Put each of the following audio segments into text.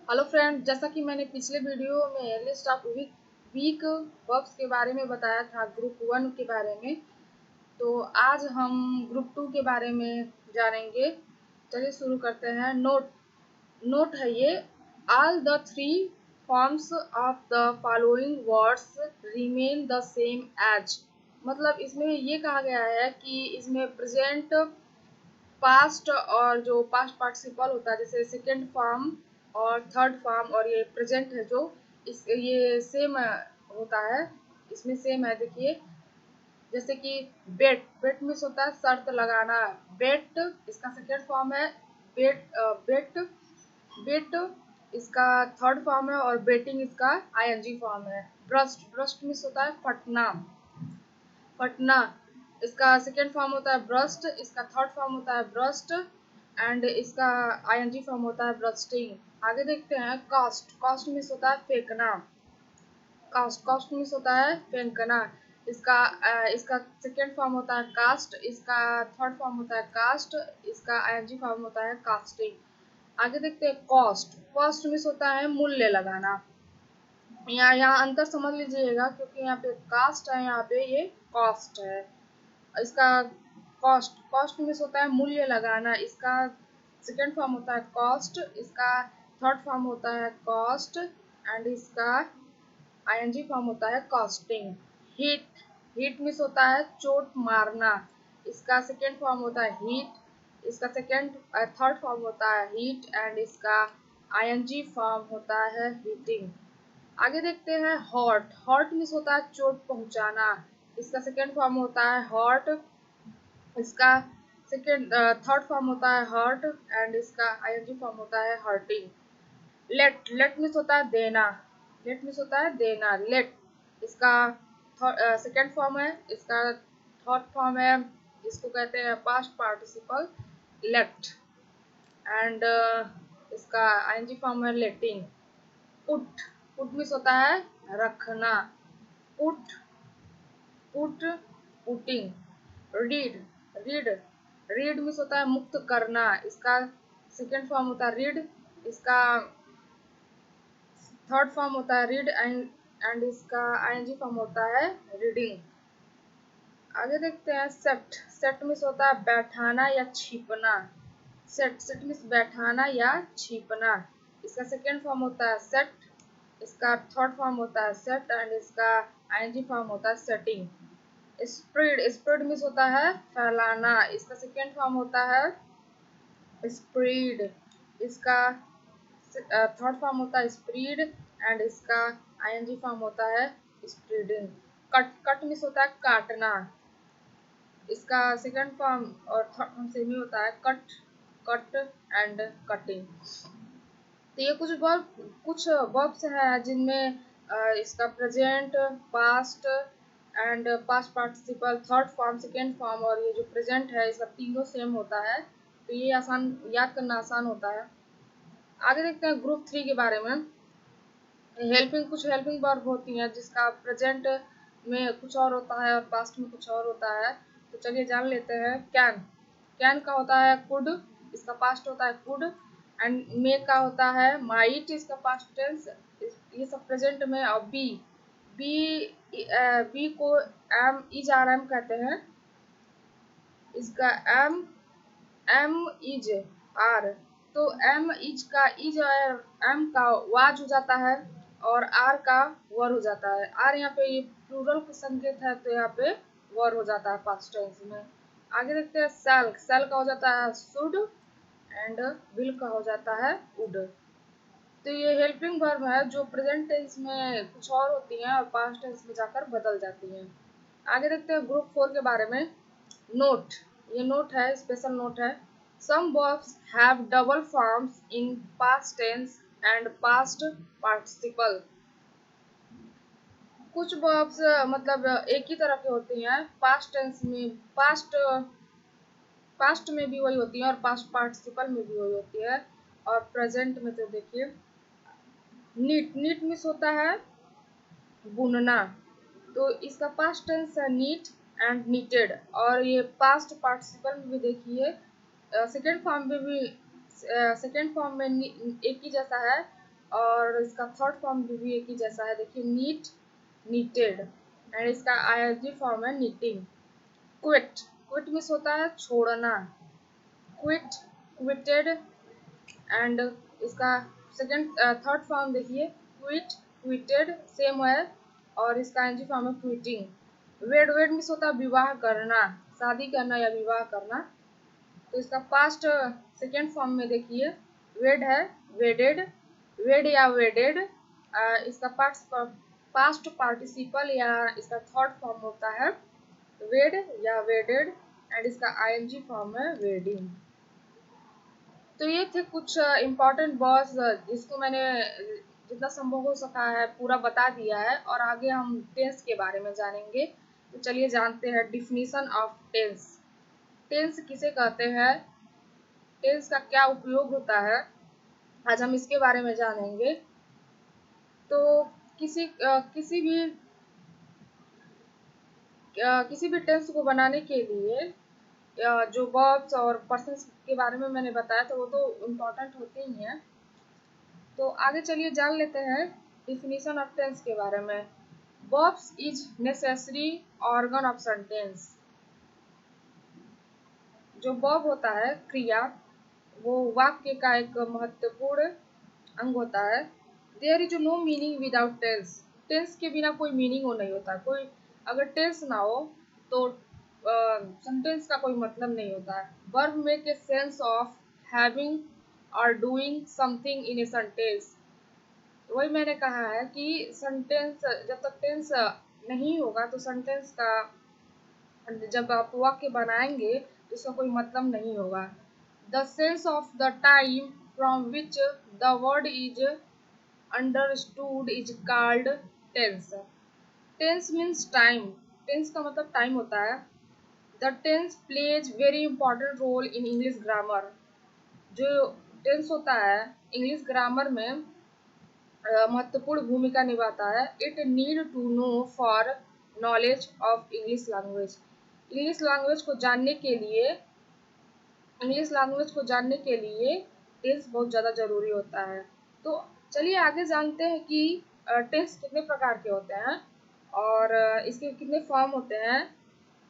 Hello friend, जैसा कि मैंने पिछले वीडियो में लिस्ट ऑफ वीक वर्ब्स के बारे में बताया था, ग्रुप 1 के बारे में। तो आज हम ग्रुप 2 के बारे में जानेंगे। चलिए शुरू करते हैं। नोट है ये। All the three forms of the following words remain the same as. मतलब इसमें ये कहा गया है कि इसमें प्रेजेंट, पास्ट और जो पास्ट पार्टिसिपल होता है, जैसे सेकेंड फॉर्म और थर्ड फॉर्म और ये प्रेजेंट है जो ये सेम होता है। इसमें सेम है, देखिए। जैसे कि बेट मीन्स होता है शर्त लगाना। बेट इसका सेकेंड फॉर्म है। बेट बेट इसका थर्ड फॉर्म है और बेटिंग इसका आईएनजी फॉर्म है। ब्रस्ट मीन्स होता है फटना। पटना इसका सेकेंड फॉर्म होता है ब्रस्ट, इसका थर्ड फॉर्म होता है ब्रस्ट एंड इसका आईएनजी फॉर्म होता है ब्रस्टिंग। आगे देखते हैं। कॉस्ट मीन्स होता है फेंकना। कॉस्ट मीन्स होता है फेंकना। इसका सेकेंड फॉर्म होता है कास्ट, इसका थर्ड फॉर्म होता है कास्ट, इसका आईएनजी फॉर्म होता है कास्टिंग। आगे देखते हैं। कॉस्ट मीन्स होता है मूल्य लगाना। यहाँ अंतर समझ लीजिएगा, क्योंकि यहाँ पे कास्ट है, यहाँ पे ये कॉस्ट है। इसका कॉस्ट मीन्स होता है मूल्य लगाना। इसका सेकेंड फॉर्म होता है कॉस्ट, इसका थर्ड फॉर्म होता है कॉस्ट एंड इसका आईएनजी फॉर्म होता है कॉस्टिंग। हीट मीन्स होता है चोट मारना। इसका सेकेंड फॉर्म होता है हीट, इसका थर्ड फॉर्म होता है हीट एंड इसका आईएनजी फॉर्म होता है हीटिंग। आगे देखते हैं। हॉट मीन्स होता है चोट पहुंचाना। इसका सेकेंड फॉर्म होता है हॉट, इसका थर्ड फॉर्म होता है हर्ट एंड इसका आईएनजी फॉर्म होता है हर्टिंग। लेट मीन्स होता है देना। लेट इसका सेकेंड फॉर्म है, इसका थर्ड फॉर्म है, इसको कहते हैं पास्ट पार्टिसिपल लेट एंड इसका आईएनजी फॉर्म है लेटिंग। पुट मीन्स होता है रखना। Put putting. Read read read means होता है मुक्त करना। इसका सेकेंड फॉर्म होता है रीड, इसका थर्ड फॉर्म होता है रीड एंड इसका आईएनजी फॉर्म होता है रीडिंग। आगे देखते हैं। सेट मीन्स होता है बैठाना या छिपना। सेट मीन्स बैठाना या छिपना। इसका सेकेंड फॉर्म होता है सेट, इसका थर्ड फॉर्म होता है सेट एंड इसका आईएनजी फॉर्म होता है सेटिंग। स्प्रेड मीन्स होता है फैलाना। इसका सेकेंड फॉर्म होता है स्प्रेड, इसका थर्ड फॉर्म होता है स्प्रीड एंड इसका आईएनजी फॉर्म होता है स्प्रीडिंग। कट मीन्स होता है काटना। इसका सेकेंड फॉर्म और थर्ड फॉर्म सेम ही होता है कट एंड कटिंग। तो ये कुछ वर्ब्स हैं जिनमें इसका present, past and past participle, third form, second form और ये जो प्रेजेंट है, इसका तीनों सेम होता है। तो ये आसान याद करना आसान होता है। आगे देखते हैं ग्रुप 3 के बारे में। कुछ हेल्पिंग वर्ब होती हैं जिसका प्रेजेंट में कुछ और होता है और पास्ट में कुछ और होता है। तो चलिए जान लेते हैं। कैन का होता है कुड, इसका पास्ट होता है कुड एंड मेक का होता है माइट, इसका पास्ट टेंस। ये सब प्रेजेंट में। और बी को एम इज आर एम कहते हैं। इसका एम इज आर, तो एम इज का इज और एम का वाज हो जाता है और आर का वर हो जाता है। आर यहाँ पे ये प्लूरल का संकेत है, तो यहाँ पे वर हो जाता है पास्ट टेंस में। आगे देखते हैं। सेल का हो जाता है शुड एंड विल का हो जाता है वुड। तो ये हेल्पिंग वर्ब है जो प्रेजेंट टेंस में कुछ और होती हैं और पास्ट टेंस में जाकर बदल जाती हैं। आगे देखते हैं ग्रुप 4 के बारे में। नोट, ये नोट है, स्पेशल नोट है। सम verbs have double forms in past tense and past participle। कुछ verbs मतलब एक ही तरह के होते हैं। पास्ट टेंस में पास्ट में भी वही होती है और पास्ट पार्टिसिपल में भी वही होती है। और प्रेजेंट में तो देखिए नीट मीन्स होता है बुनना। तो इसका पास्ट टेंस है नीट एंड नीटेड। और ये पास्ट पार्टिसिपल में भी देखिए सेकेंड फॉर्म में भी, सेकेंड फॉर्म में एक ही जैसा है और इसका थर्ड फॉर्म भी एक ही जैसा है, देखिए नीट, नीटेड, एंड इसका आईएनजी फॉर्म है नीटिंग। क्विट, क्विट मीन्स होता है छोड़ना, क्विट, क्विटेड, एंड इसका सेकंड थर्ड फॉर्म देखिए क्विट, क्विटेड सेम है, और इसका आईएनजी फॉर्म है क्विटिंग। वेड, वेड मीन्स होता है विवाह करना, शादी करना या विवाह करना। तो इसका पास्ट सेकेंड फॉर्म में देखिए वेड है, वेडेड, वेड या वेडेड। इसका पास्ट पार्टिसिपल या इसका थर्ड फॉर्म होता है वेड या वेडेड, एंड इसका आईएनजी फॉर्म है वेडिंग। तो ये थे कुछ इम्पोर्टेंट वर्ड्स जिसको मैंने जितना संभव हो सका है पूरा बता दिया है, और आगे हम टेंस के बारे में जानेंगे। तो चलिए जानते हैं डिफिनीशन ऑफ टेंस। टेंस किसे कहते हैं, टेंस का क्या उपयोग होता है, आज हम इसके बारे में जानेंगे। तो किसी भी टेंस को बनाने के लिए जो वर्ब्स और पर्सन्स के बारे में मैंने बताया था वो तो इम्पोर्टेंट होते ही हैं। तो आगे चलिए जान लेते हैं डिफिनीशन ऑफ टेंस के बारे में। Verbs is necessary organ of sentence. जो वर्ब होता है क्रिया, वो वाक्य का एक महत्वपूर्ण अंग होता है। There is no meaning without tense. Tense के बिना कोई मीनिंग हो नहीं होता। कोई अगर टेंस ना हो तो सेंटेंस का कोई मतलब नहीं होता है। Verb make a sense of having और doing something in a sentence. वही मैंने कहा है कि सेंटेंस जब तक टेंस नहीं होगा तो सेंटेंस का जब आप वाक्य बनाएंगे तो इसका कोई मतलब नहीं होगा। The sense of the time from which the word is understood is called tense. Tense means time. Tense का मतलब टाइम होता है। The tense plays very important role in English grammar. जो टेंस होता है इंग्लिश ग्रामर में महत्वपूर्ण भूमिका निभाता है। It need to know for knowledge of English language. English language को जानने के लिए टेंस बहुत ज़्यादा जरूरी होता है। तो चलिए आगे जानते हैं कि टेंस कितने प्रकार के होते हैं और इसके कितने फॉर्म होते हैं,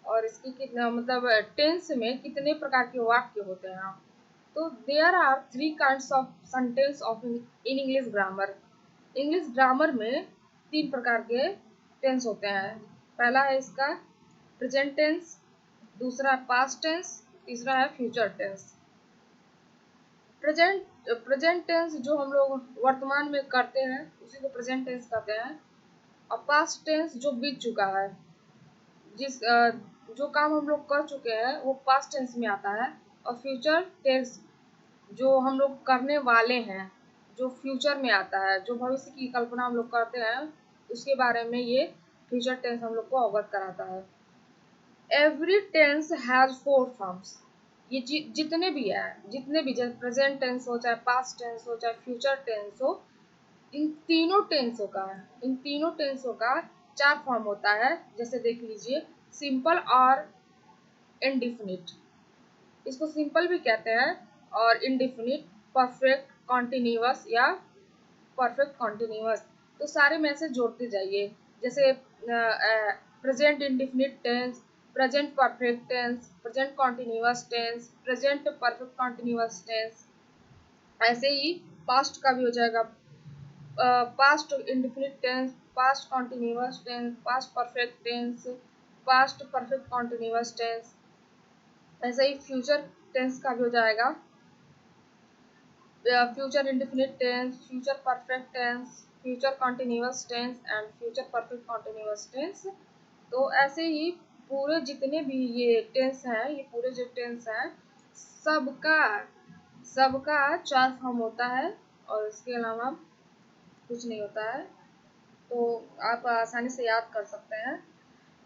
और इसकी कितना मतलब टेंस में कितने प्रकार के वाक्य होते हैं। तो there are 3 kinds of sentence of in English grammar. English grammar में 3 प्रकार के टेंस होते हैं। पहला है इसका प्रेजेंट टेंस, दूसरा है पास्ट टेंस, तीसरा है फ्यूचर टेंस। प्रेजेंट टेंस जो हम लोग वर्तमान में करते हैं उसी को प्रेजेंट टेंस कहते हैं। और पास्ट टेंस जो बीत चुका है, जो काम हम लोग कर चुके हैं वो पास्ट टेंस में आता है। और फ्यूचर टेंस जो हम लोग करने वाले हैं, जो फ्यूचर में आता है, जो भविष्य की कल्पना हम लोग करते हैं उसके बारे में ये फ्यूचर टेंस हम लोग को अवगत कराता है। Every tense has 4 forms. ये जितने भी जैसे प्रेजेंट टेंस हो, चाहे पास्ट टेंस हो, चाहे फ्यूचर टेंस हो, इन तीनों टेंसों का 4 फॉर्म होता है। जैसे देख लीजिए सिंपल और इनडिफिनिट, इसको सिंपल भी कहते हैं, और इनडिफिनिट, परफेक्ट, कॉन्टिन्यूअस या परफेक्ट कॉन्टिन्यूअस। तो सारे में से जोड़ते जाइए। जैसे present indefinite tense, present perfect tense, present continuous tense, present perfect continuous tense. ऐसे ही पास्ट का भी हो जाएगा, past indefinite tense, past continuous tense, past perfect tense, past perfect continuous tense. ऐसे ही फ्यूचर टेंस का भी हो जाएगा, future indefinite tense, future perfect tense, future continuous tense and future perfect continuous tense. तो ऐसे ही पूरे जितने भी ये टेंस हैं, ये पूरे जो टेंस हैं सबका 4 फॉर्म होता है, और इसके अलावा कुछ नहीं होता है। तो आप आसानी से याद कर सकते हैं।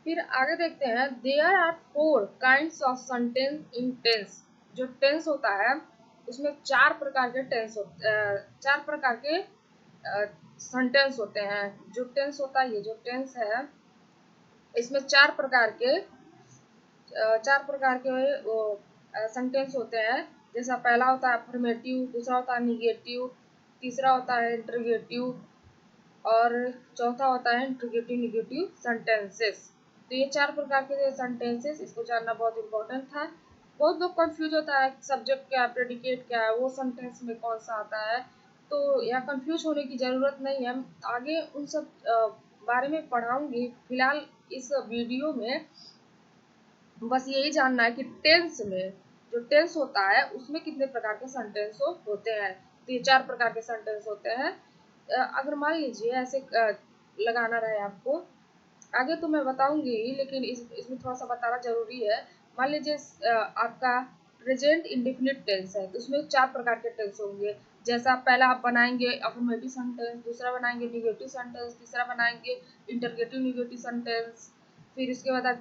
फिर आगे देखते हैं there are 4 kinds of sentence in tense. जो टेंस होता है उसमें 4 प्रकार के सेंटेंस होते हैं। जो टेंस होता है, ये जो टेंस है इसमें 4 प्रकार के वो सेंटेंस होते हैं। जैसा पहला होता है अफर्मेटिव, दूसरा होता है निगेटिव, तीसरा होता है इंटरोगेटिव, और चौथा होता है इंटरोगेटिव नेगेटिव सेंटेंसेस। तो ये 4 प्रकार के सेंटेंसेस, इसको जानना बहुत इंपॉर्टेंट था। बहुत लोग कंफ्यूज होता है सब्जेक्ट क्या है, प्रेडिकेट क्या है, वो सेंटेंस में कौन सा आता है। तो यहाँ कंफ्यूज होने की ज़रूरत नहीं है, आगे उन सब बारे में पढ़ाऊंगी। फिलहाल इस वीडियो में बस यही जानना है कि टेंस में जो टेंस होता है उसमें कितने प्रकार के सेंटेंस होते हैं। तो ये 4 प्रकार के सेंटेंस होते हैं। अगर मान लीजिए ऐसे लगाना रहे आपको, आगे तो मैं बताऊंगी लेकिन इसमें थोड़ा सा बताना जरूरी है। मान लीजिए आपका प्रेजेंट इंडेफिनिट टेंस है, तो उसमें 4 प्रकार के टेंस होंगे। जैसा पहला आप बनाएंगे अफर्मेटिव सेंटेंस, दूसरा बनाएंगे निगेटिव सेंटेंस, तीसरा बनाएंगे इंटरगेटिव निगेटिव सेंटेंस, फिर उसके बाद आप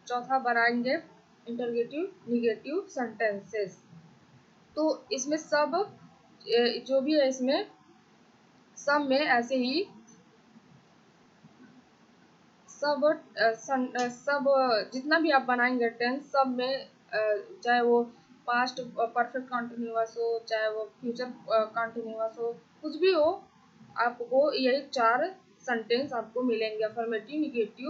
चौथा बनाएंगे इंटरगेटिव निगेटिव सेंटेंसेस। तो इसमें सब जो भी है इसमें सब में ऐसे ही सब जितना भी आप बनाएंगे टेंस, सब में चाहे वो पास्ट परफेक्ट कंटिन्यूअस हो, चाहे वो फ्यूचर कंटिन्यूअस हो, कुछ भी हो, आपको यही 4 सेंटेंस आपको मिलेंगे, affirmative negative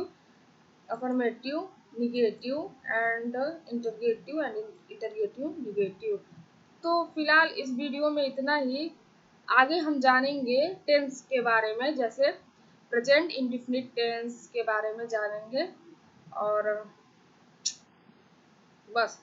and interrogative and interrogative negative. तो फिलहाल इस वीडियो में इतना ही। आगे हम जानेंगे टेंस के बारे में, जैसे प्रेजेंट इंडेफिनिट टेंस के बारे में जानेंगे। और बस